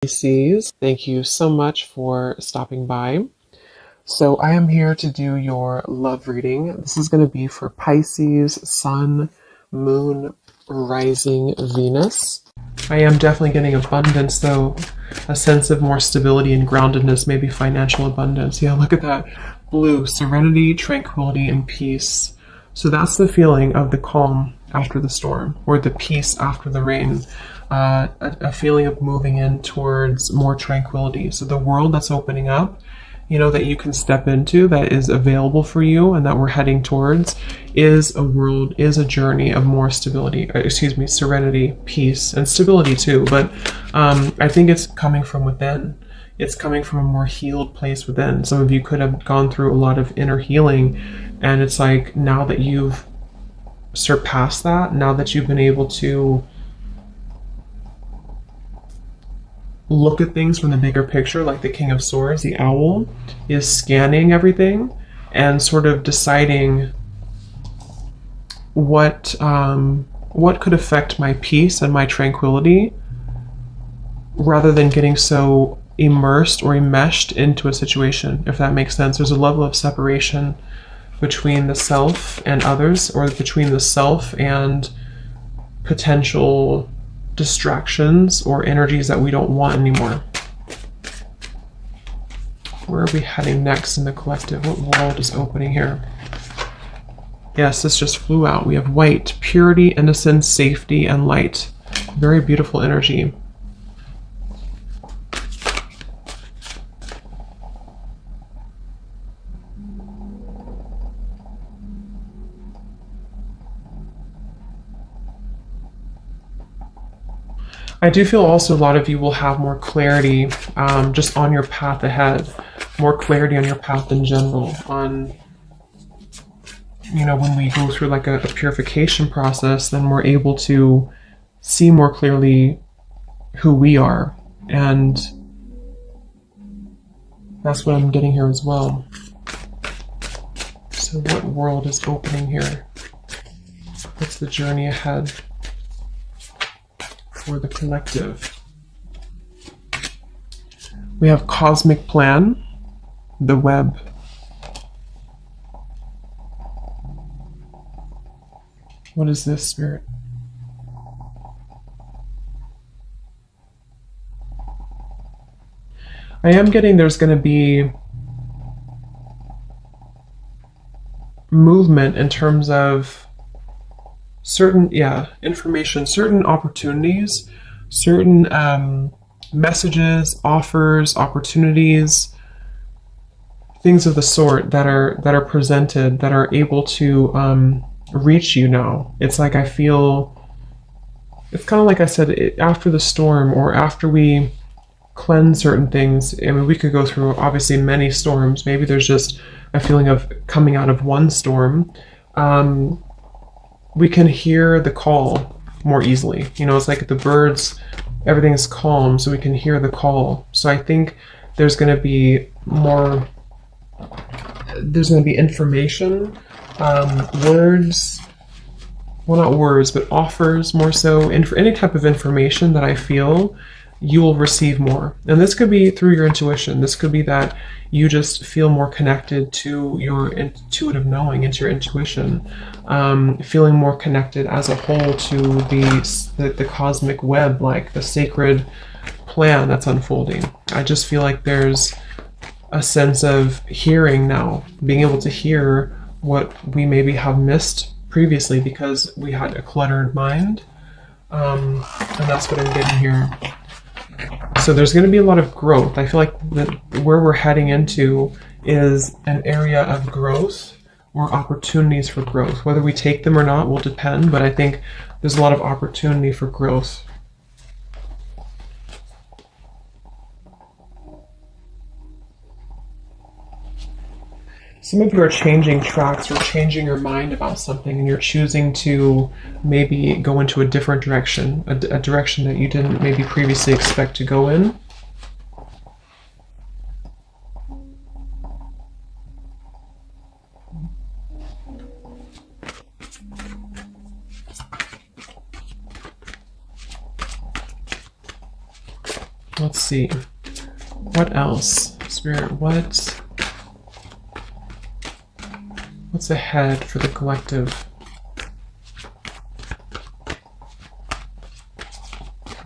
Pisces, thank you so much for stopping by. So I am here to do your love reading. This is going to be for Pisces, Sun, Moon, Rising, Venus. I am definitely getting abundance though, a sense of more stability and groundedness, maybe financial abundance. Yeah, look at that. Blue, serenity, tranquility, and peace. So that's the feeling of the calm after the storm, or the peace after the rain. A feeling of moving in towards more tranquility. So the world that's opening up, that you can step into, that is available for you and that we're heading towards, is a journey of more stability, serenity, peace, and stability too. But I think it's coming from within. It's coming from a more healed place within. Some of you could have gone through a lot of inner healing, and it's like now that you've surpassed that, now that you've been able to look at things from the bigger picture, like the King of Swords, the owl, is scanning everything and sort of deciding what could affect my peace and my tranquility, rather than getting so immersed or enmeshed into a situation, if that makes sense. There's a level of separation between the self and others, or between the self and potential distractions or energies that we don't want anymore. Where are we heading next in the collective? What world is opening here? Yes, this just flew out. We have white, purity, innocence, safety, and light. Very beautiful energy. I do feel also a lot of you will have more clarity just on your path ahead, more clarity on your path in general, on, when we go through like a purification process, then we're able to see more clearly who we are. And that's what I'm getting here as well. So what world is opening here? What's the journey ahead for the collective? We have cosmic plan, the web. What is this, Spirit? I am getting there's going to be movement in terms of certain, information, certain opportunities, certain messages, offers, opportunities, things of the sort that are presented, that are able to reach you now. It's like I feel, it's kind of like I said, after the storm, or after we cleanse certain things. I mean, we could go through obviously many storms. Maybe there's just a feeling of coming out of one storm. We can hear the call more easily. It's like the birds, everything is calm, so we can hear the call. So I think there's going to be more, there's going to be information, words, well, not words, but offers more so, and for any type of information that I feel you will receive more. And this could be through your intuition. This could be that you just feel more connected to your intuitive knowing, into your intuition, feeling more connected as a whole to the cosmic web, like the sacred plan that's unfolding. I just feel like there's a sense of hearing now, being able to hear what we maybe have missed previously because we had a cluttered mind. And that's what I'm getting here. So there's going to be a lot of growth. I feel like where we're heading into is an area of growth, or opportunities for growth. Whether we take them or not will depend, but I think there's a lot of opportunity for growth. Some of you are changing tracks or changing your mind about something, and you're choosing to maybe go into a different direction, a direction that you didn't maybe previously expect to go in. Let's see. What else? Spirit, what's ahead for the collective?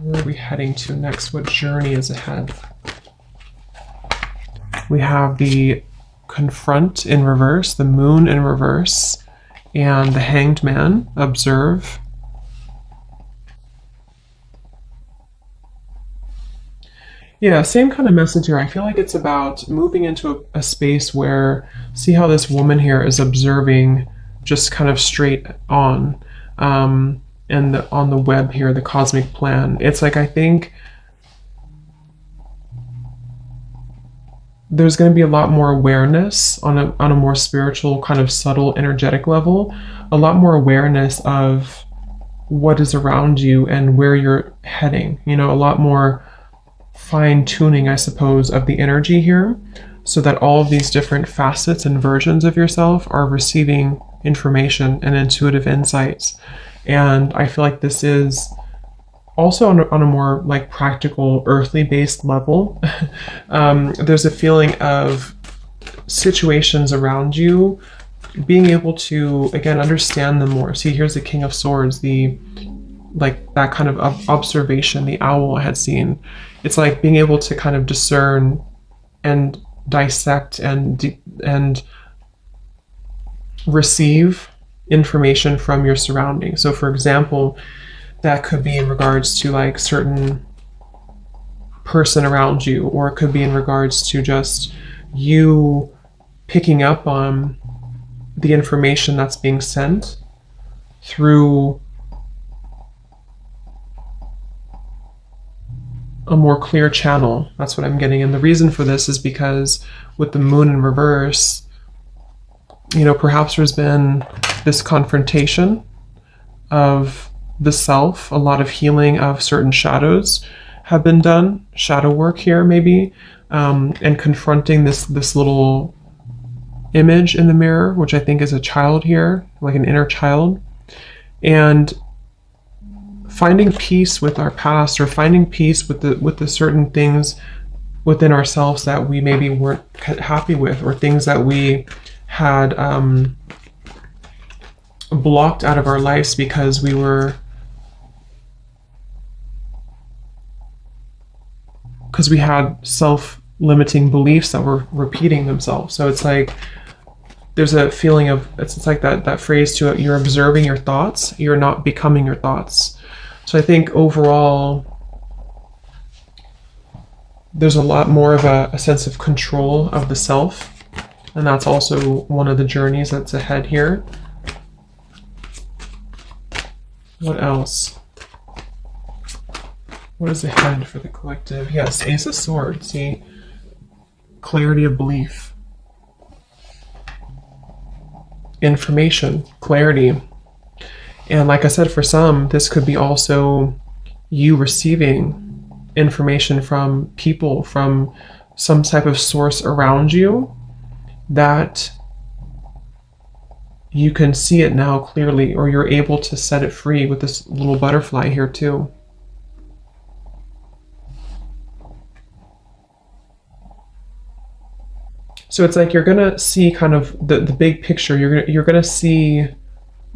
Where are we heading to next? What journey is ahead? We have the Confront in reverse, the Moon in reverse, and the Hanged Man, Observe. Yeah, same kind of message here. I feel like it's about moving into a space where, see how this woman here is observing just kind of straight on, and on the web here, the cosmic plan. It's like, I think there's going to be a lot more awareness on a more spiritual, kind of subtle, energetic level, a lot more awareness of what is around you and where you're heading, you know, a lot more fine tuning, I suppose, of the energy here, so that all of these different facets and versions of yourself are receiving information and intuitive insights. And I feel like this is also on a more like practical, earthly based level. There's a feeling of situations around you, being able to, again, understand them more. See, here's the King of Swords, like that kind of observation, the owl I had seen. It's like being able to kind of discern and dissect and receive information from your surroundings. So for example, that could be in regards to like certain person around you, or it could be in regards to just you picking up on the information that's being sent through a more clear channel. That's what I'm getting. And the reason for this is because with the Moon in reverse, you know, perhaps there's been this confrontation of the self, a lot of healing of certain shadows have been done, shadow work here maybe, and confronting this little image in the mirror, which I think is a child here, like an inner child, and finding peace with our past, or finding peace with the certain things within ourselves that we maybe weren't happy with, or things that we had blocked out of our lives because we had self-limiting beliefs that were repeating themselves. So it's like there's a feeling of, it's like that phrase to it, you're observing your thoughts, you're not becoming your thoughts. So I think overall there's a lot more of a sense of control of the self, and that's also one of the journeys that's ahead here. What else? What is ahead for the collective? Yes, Ace of Swords. See, clarity of belief, information, clarity. And like I said, for some, this could be also you receiving information from people, from some type of source around you, that you can see it now clearly, or you're able to set it free with this little butterfly here too. So it's like you're gonna see kind of the big picture. You're gonna see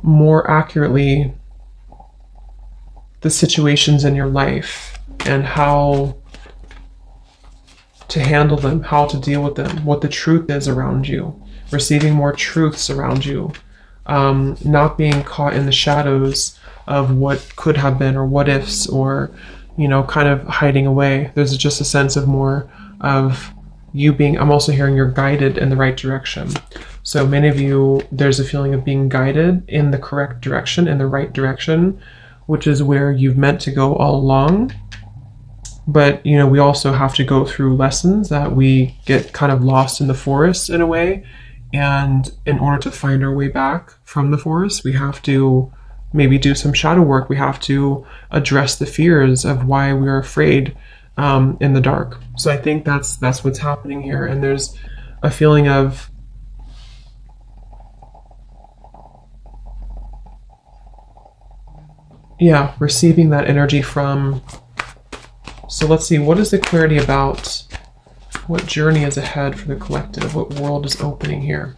more accurately the situations in your life and how to handle them, how to deal with them, what the truth is around you, receiving more truths around you, not being caught in the shadows of what could have been, or what ifs, or, you know, kind of hiding away. There's just a sense of more of you being, I'm also hearing you're guided in the right direction. So many of you, there's a feeling of being guided in the correct direction, in the right direction, which is where you've meant to go all along. But, you know, we also have to go through lessons that we get kind of lost in the forest in a way. And in order to find our way back from the forest, we have to maybe do some shadow work. We have to address the fears of why we're afraid in the dark. So I think that's what's happening here. And there's a feeling of receiving that energy from So let's see, what is the clarity about? What journey is ahead for the collective? What world is opening here?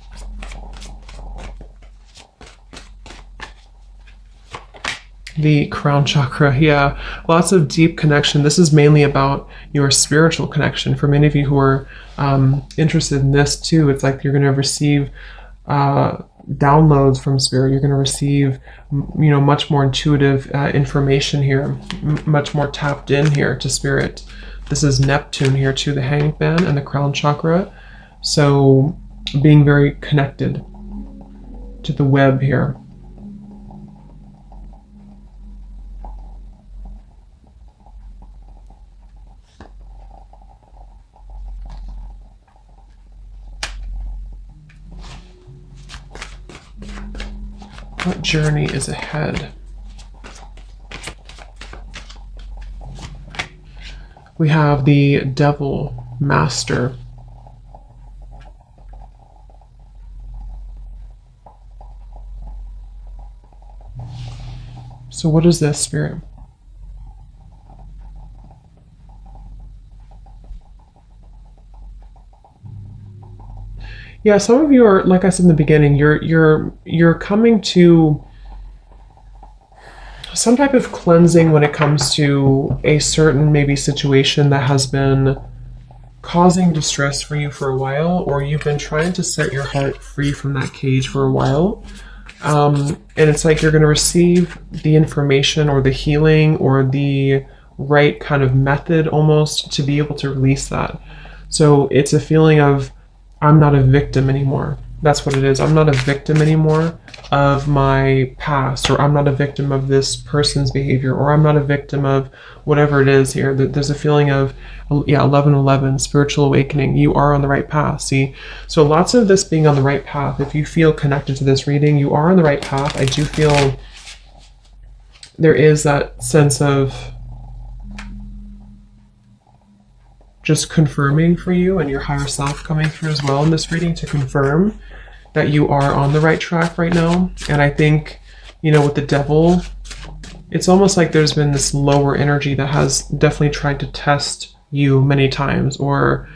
The crown chakra, yeah, lots of deep connection. This is mainly about your spiritual connection. For many of you who are interested in this too, it's like you're going to receive downloads from spirit. You're going to receive, much more intuitive information here, much more tapped in here to spirit. This is Neptune here too, the hangman and the crown chakra. So being very connected to the web here. What journey is ahead? We have the devil master. So what is this, spirit? Yeah, some of you are, like I said in the beginning, you're coming to some type of cleansing when it comes to a certain maybe situation that has been causing distress for you for a while, or you've been trying to set your heart free from that cage for a while. And it's like you're going to receive the information or the healing or the right kind of method almost to be able to release that. So it's a feeling of, I'm not a victim anymore. That's what it is. I'm not a victim anymore of my past, or I'm not a victim of this person's behavior, or I'm not a victim of whatever it is here. There's a feeling of, 1111, spiritual awakening. You are on the right path. See, so lots of this being on the right path. If you feel connected to this reading, you are on the right path. I do feel there is that sense of just confirming for you and your higher self coming through as well in this reading to confirm that you are on the right track right now. And I think, with the devil, it's almost like there's been this lower energy that has definitely tried to test you many times, or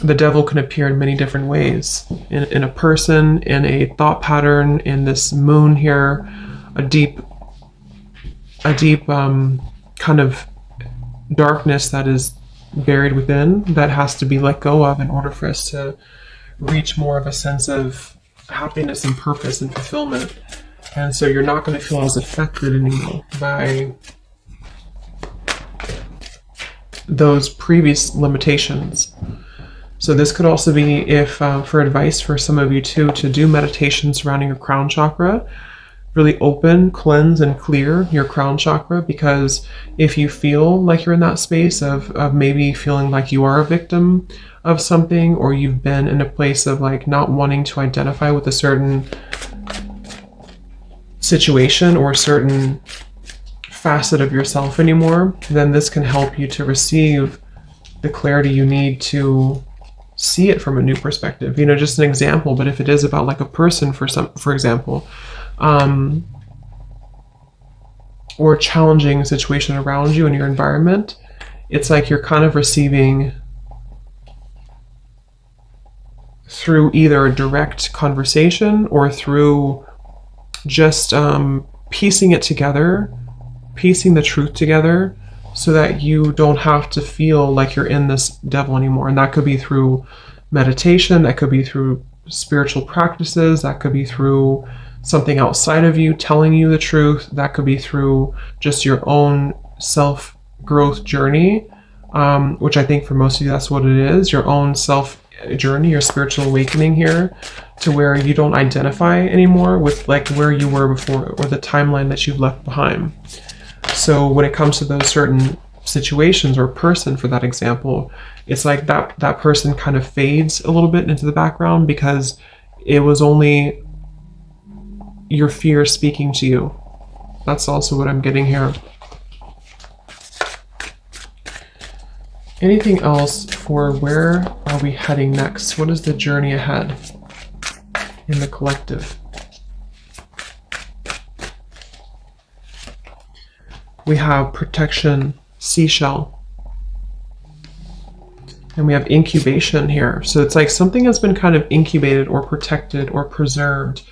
the devil can appear in many different ways, in a person, in a thought pattern, in this moon here, a deep kind of darkness that is buried within, that has to be let go of in order for us to reach more of a sense of happiness and purpose and fulfillment. And so you're not going to feel as affected anymore by those previous limitations. So this could also be, if for advice for some of you too, to do meditation surrounding your crown chakra. Really open, cleanse, and clear your crown chakra, because if you feel like you're in that space of maybe feeling like you are a victim of something, or you've been in a place of like not wanting to identify with a certain situation or a certain facet of yourself anymore, then this can help you to receive the clarity you need to see it from a new perspective. Just an example, but if it is about like a person, for example, or challenging situation around you in your environment, it's like you're kind of receiving through either a direct conversation or through just piecing it together, piecing the truth together, so that you don't have to feel like you're in this devil anymore. And that could be through meditation, that could be through spiritual practices, that could be through something outside of you telling you the truth, that could be through just your own self-growth journey, which I think for most of you that's what it is, your own self-journey, your spiritual awakening here, to where you don't identify anymore with like where you were before or the timeline that you've left behind. So when it comes to those certain situations or person, for that example, it's like that person kind of fades a little bit into the background because it was only your fear speaking to you. That's also what I'm getting here. Anything else for where are we heading next? What is the journey ahead in the collective? We have protection, seashell. And we have incubation here. So it's like something has been kind of incubated or protected or preserved.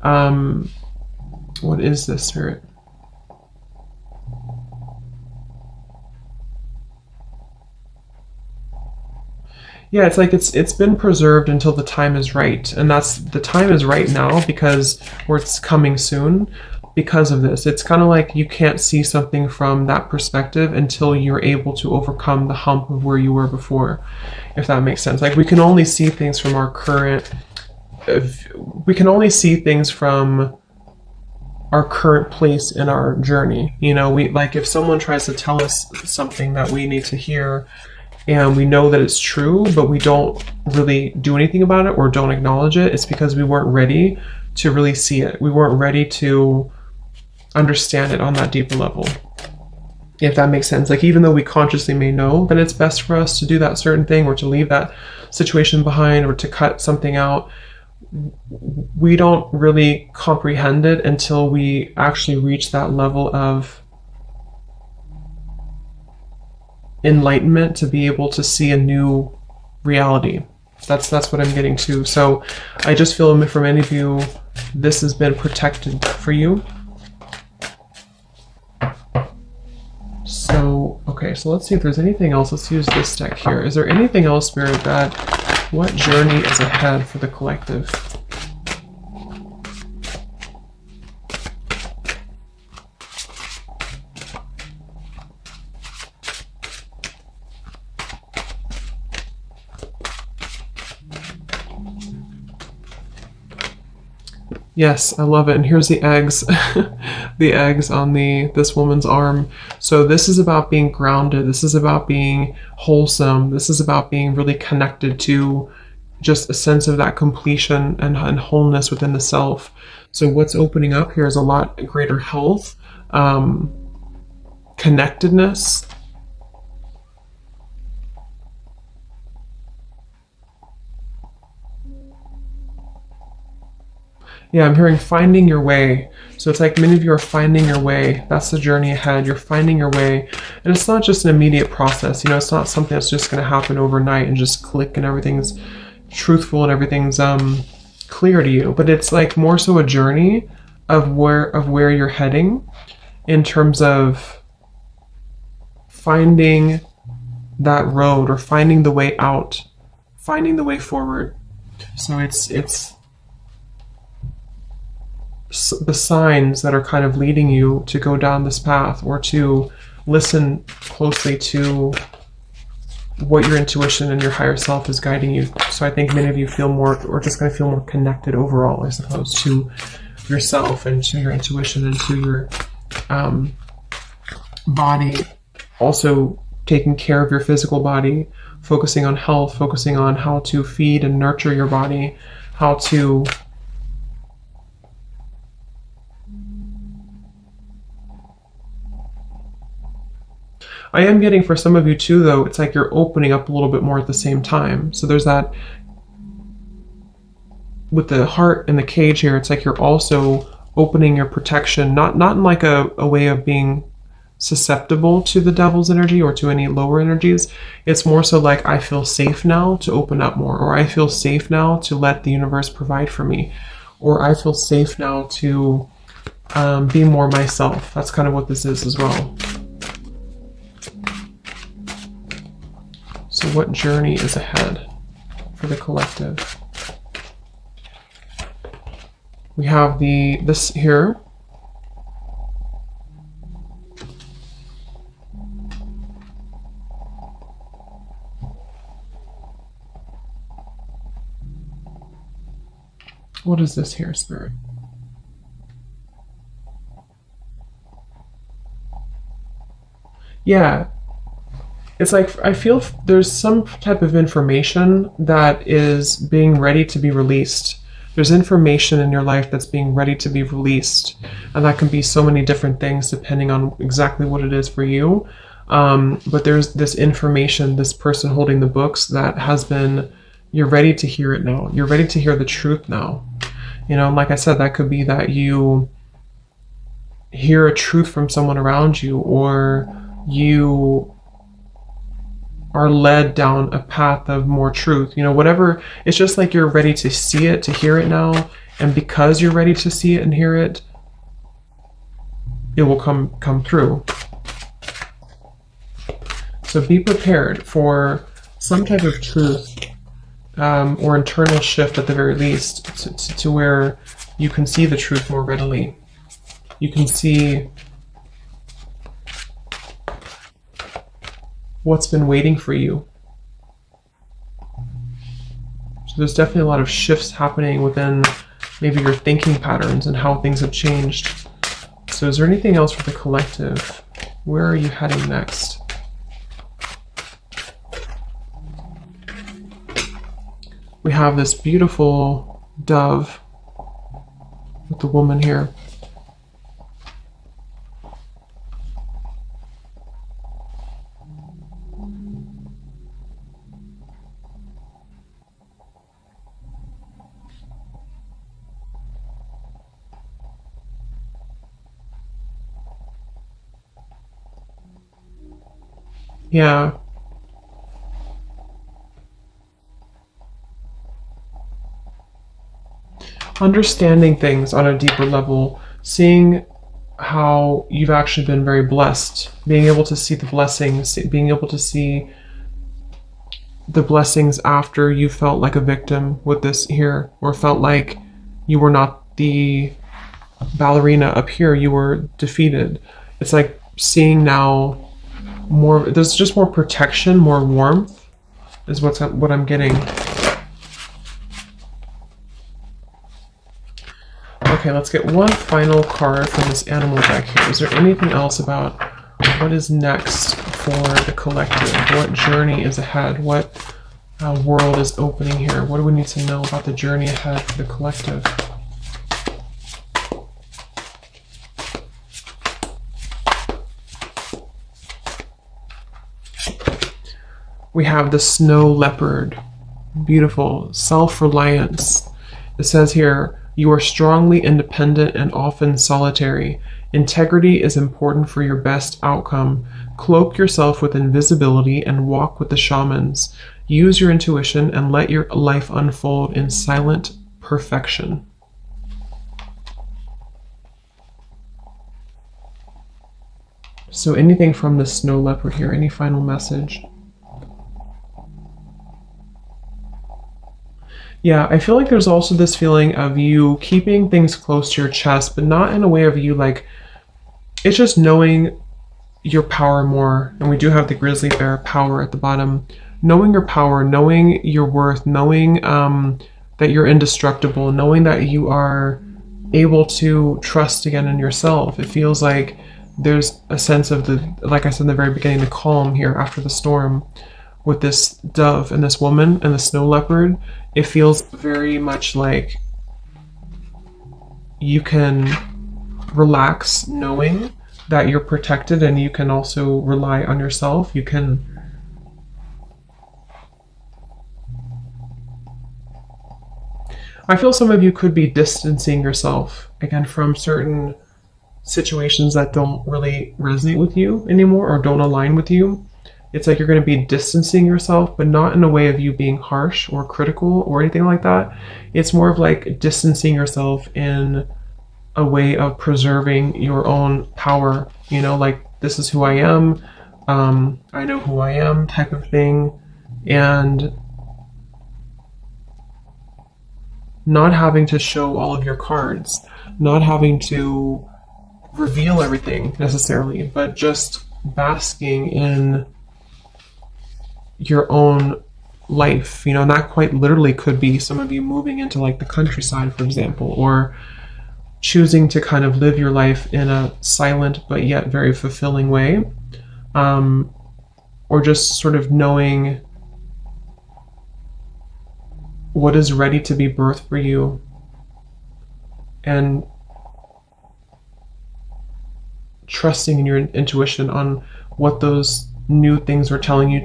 What is this, Spirit? Yeah, it's like it's been preserved until the time is right. And that's the time is right now because or it's coming soon because of this. It's kind of like you can't see something from that perspective until you're able to overcome the hump of where you were before, if that makes sense. Like we can only see things from our current place in our journey. You know, we like if someone tries to tell us something that we need to hear and we know that it's true, but we don't really do anything about it or don't acknowledge it, it's because we weren't ready to really see it. We weren't ready to understand it on that deeper level, if that makes sense. Like even though we consciously may know that it's best for us to do that certain thing or to leave that situation behind or to cut something out, we don't really comprehend it until we actually reach that level of enlightenment to be able to see a new reality. That's what I'm getting to. So I just feel for many of you, this has been protected for you. So, okay, so let's see if there's anything else. Let's use this deck here. Is there anything else, Spirit, that what journey is ahead for the collective? Yes, I love it. And here's the eggs, the eggs on this woman's arm. So this is about being grounded. This is about being wholesome. This is about being really connected to just a sense of that completion and wholeness within the self. So what's opening up here is a lot greater health, connectedness. Yeah, I'm hearing finding your way. So it's like many of you are finding your way. That's the journey ahead. You're finding your way. And it's not just an immediate process. You know, it's not something that's just going to happen overnight and just click and everything's truthful and everything's clear to you. But it's like more so a journey of where you're heading in terms of finding that road or finding the way out, finding the way forward. So it's the signs that are kind of leading you to go down this path or to listen closely to what your intuition and your higher self is guiding you. So I think many of you feel more, or just going to feel more connected overall, I suppose, to yourself and to your intuition and to your body. Also taking care of your physical body, focusing on health, focusing on how to feed and nurture your body, how to I am getting for some of you too, though, it's like you're opening up a little bit more at the same time. So there's that with the heart and the cage here, it's like you're also opening your protection, not in like a way of being susceptible to the devil's energy or to any lower energies. It's more so like I feel safe now to open up more, or I feel safe now to let the universe provide for me, or I feel safe now to be more myself. That's kind of what this is as well. So what journey is ahead for the collective? We have this here. What is this here, Spirit? Yeah. It's like, I feel there's some type of information that is being ready to be released. There's information in your life that's being ready to be released. And that can be so many different things depending on exactly what it is for you. But there's this information, this person holding the books that has been, you're ready to hear it now. You're ready to hear the truth now. You know, like I said, that could be that you hear a truth from someone around you, or you are led down a path of more truth. You know, whatever, it's just like you're ready to see it, to hear it now. And because you're ready to see it and hear it, it will come through. So be prepared for some type of truth or internal shift at the very least to where you can see the truth more readily. You can see what's been waiting for you. So there's definitely a lot of shifts happening within maybe your thinking patterns and how things have changed. So is there anything else for the collective? Where are you heading next? We have this beautiful dove with the woman here. Yeah. Understanding things on a deeper level, seeing how you've actually been very blessed, being able to see the blessings, being able to see the blessings after you felt like a victim with this here, or felt like you were not the ballerina up here, you were defeated. It's like seeing now more, there's just more protection, more warmth is what I'm getting. Okay, let's get one final card from this animal deck here. Is there anything else about what is next for the collective? What journey is ahead? What world is opening here? What do we need to know about the journey ahead for the collective? We have the snow leopard. Beautiful. Self-reliance. It says here, you are strongly independent and often solitary. Integrity is important for your best outcome. Cloak yourself with invisibility and walk with the shamans. Use your intuition and let your life unfold in silent perfection. So anything from the snow leopard here? Any final message? Yeah, I feel like there's also this feeling of you keeping things close to your chest, but not in a way of you like, it's just knowing your power more. And we do have the grizzly bear power at the bottom. Knowing your power, knowing your worth, knowing that you're indestructible, knowing that you are able to trust again in yourself. It feels like there's a sense of the, like I said in the very beginning, the calm here after the storm. With this dove and this woman and the snow leopard, it feels very much like you can relax knowing that you're protected, and you can also rely on yourself. You can I feel some of you could be distancing yourself again from certain situations that don't really resonate with you anymore or don't align with you. It's like you're going to be distancing yourself, but not in a way of you being harsh or critical or anything like that. It's more of like distancing yourself in a way of preserving your own power, you know, like this is who I am, I know who I am type of thing, and not having to show all of your cards, not having to reveal everything necessarily, but just basking in your own life, you know. And that quite literally could be some of you moving into like the countryside, for example, or choosing to kind of live your life in a silent but yet very fulfilling way, or just sort of knowing what is ready to be birthed for you and trusting in your intuition on what those new things are telling you